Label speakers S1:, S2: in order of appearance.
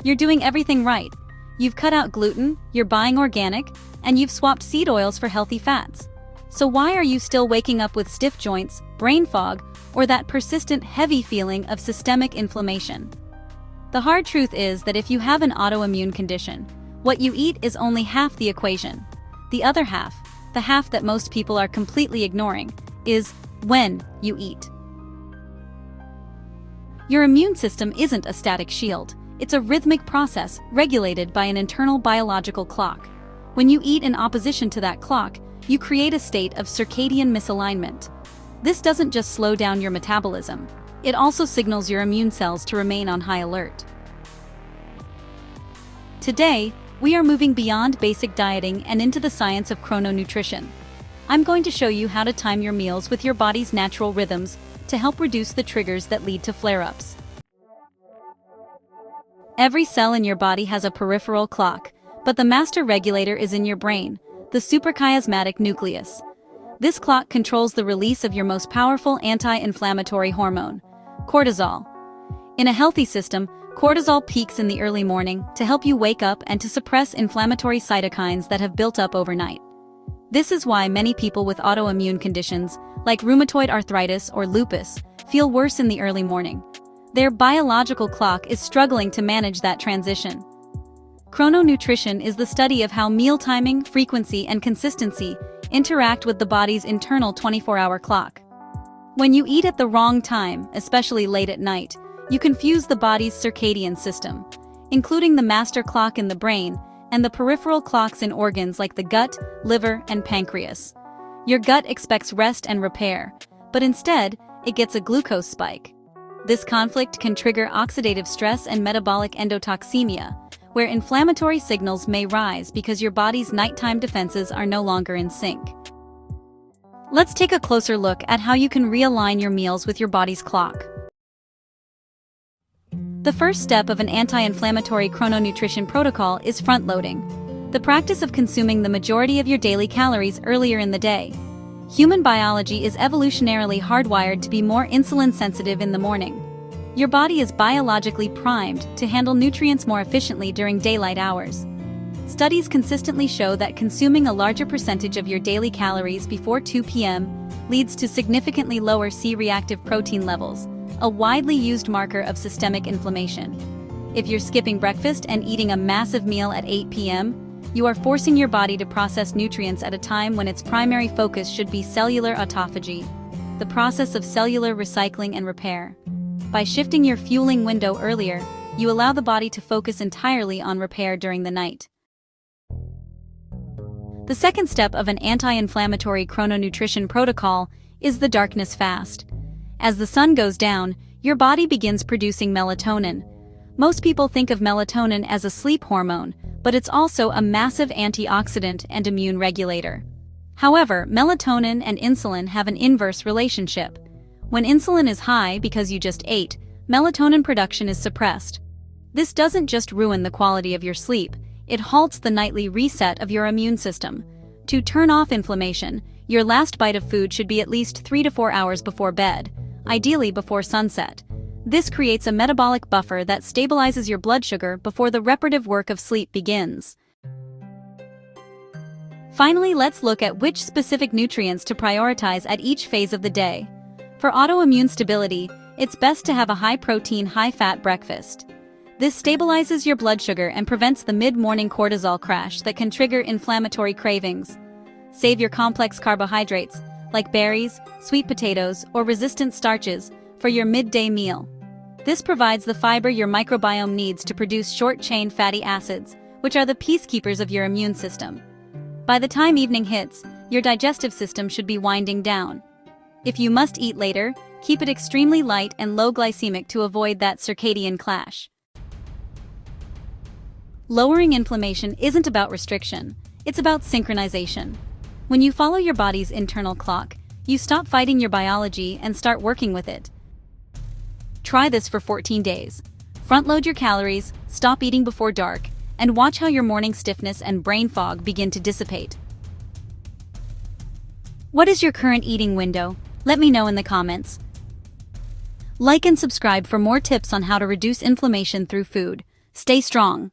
S1: You're doing everything right. You've cut out gluten, you're buying organic, and you've swapped seed oils for healthy fats. So why are you still waking up with stiff joints, brain fog, or that persistent heavy feeling of systemic inflammation? The hard truth is that if you have an autoimmune condition, what you eat is only half the equation. The other half, the half that most people are completely ignoring, is when you eat. Your immune system isn't a static shield. It's a rhythmic process regulated by an internal biological clock. When you eat in opposition to that clock, you create a state of circadian misalignment. This doesn't just slow down your metabolism, it also signals your immune cells to remain on high alert. Today, we are moving beyond basic dieting and into the science of chrononutrition. I'm going to show you how to time your meals with your body's natural rhythms to help reduce the triggers that lead to flare-ups. Every cell in your body has a peripheral clock, but the master regulator is in your brain, the suprachiasmatic nucleus. This clock controls the release of your most powerful anti-inflammatory hormone, cortisol. In a healthy system, cortisol peaks in the early morning to help you wake up and to suppress inflammatory cytokines that have built up overnight. This is why many people with autoimmune conditions, like rheumatoid arthritis or lupus, feel worse in the early morning. Their biological clock is struggling to manage that transition. Chrononutrition is the study of how meal timing, frequency, and consistency interact with the body's internal 24-hour clock. When you eat at the wrong time, especially late at night, you confuse the body's circadian system, including the master clock in the brain and the peripheral clocks in organs like the gut, liver, and pancreas. Your gut expects rest and repair, but instead, it gets a glucose spike. This conflict can trigger oxidative stress and metabolic endotoxemia, where inflammatory signals may rise because your body's nighttime defenses are no longer in sync. Let's take a closer look at how you can realign your meals with your body's clock. The first step of an anti-inflammatory chrononutrition protocol is front-loading, the practice of consuming the majority of your daily calories earlier in the day. Human biology is evolutionarily hardwired to be more insulin-sensitive in the morning. Your body is biologically primed to handle nutrients more efficiently during daylight hours. Studies consistently show that consuming a larger percentage of your daily calories before 2 p.m. leads to significantly lower C-reactive protein levels, a widely used marker of systemic inflammation. If you're skipping breakfast and eating a massive meal at 8 p.m., you are forcing your body to process nutrients at a time when its primary focus should be cellular autophagy, the process of cellular recycling and repair. By shifting your fueling window earlier, you allow the body to focus entirely on repair during the night. The second step of an anti-inflammatory chrononutrition protocol is the darkness fast. As the sun goes down, your body begins producing melatonin. Most people think of melatonin as a sleep hormone, but it's also a massive antioxidant and immune regulator. However, melatonin and insulin have an inverse relationship. When insulin is high because you just ate, melatonin production is suppressed. This doesn't just ruin the quality of your sleep, it halts the nightly reset of your immune system. To turn off inflammation, your last bite of food should be at least 3 to 4 hours before bed, ideally before sunset. This creates a metabolic buffer that stabilizes your blood sugar before the reparative work of sleep begins. Finally, let's look at which specific nutrients to prioritize at each phase of the day. For autoimmune stability, it's best to have a high-protein, high-fat breakfast. This stabilizes your blood sugar and prevents the mid-morning cortisol crash that can trigger inflammatory cravings. Save your complex carbohydrates, like berries, sweet potatoes, or resistant starches, for your midday meal. This provides the fiber your microbiome needs to produce short-chain fatty acids, which are the peacekeepers of your immune system. By the time evening hits, your digestive system should be winding down. If you must eat later, keep it extremely light and low glycemic to avoid that circadian clash. Lowering inflammation isn't about restriction, it's about synchronization. When you follow your body's internal clock, you stop fighting your biology and start working with it. Try this for 14 days. Front-load your calories, stop eating before dark, and watch how your morning stiffness and brain fog begin to dissipate. What is your current eating window? Let me know in the comments. Like and subscribe for more tips on how to reduce inflammation through food. Stay strong.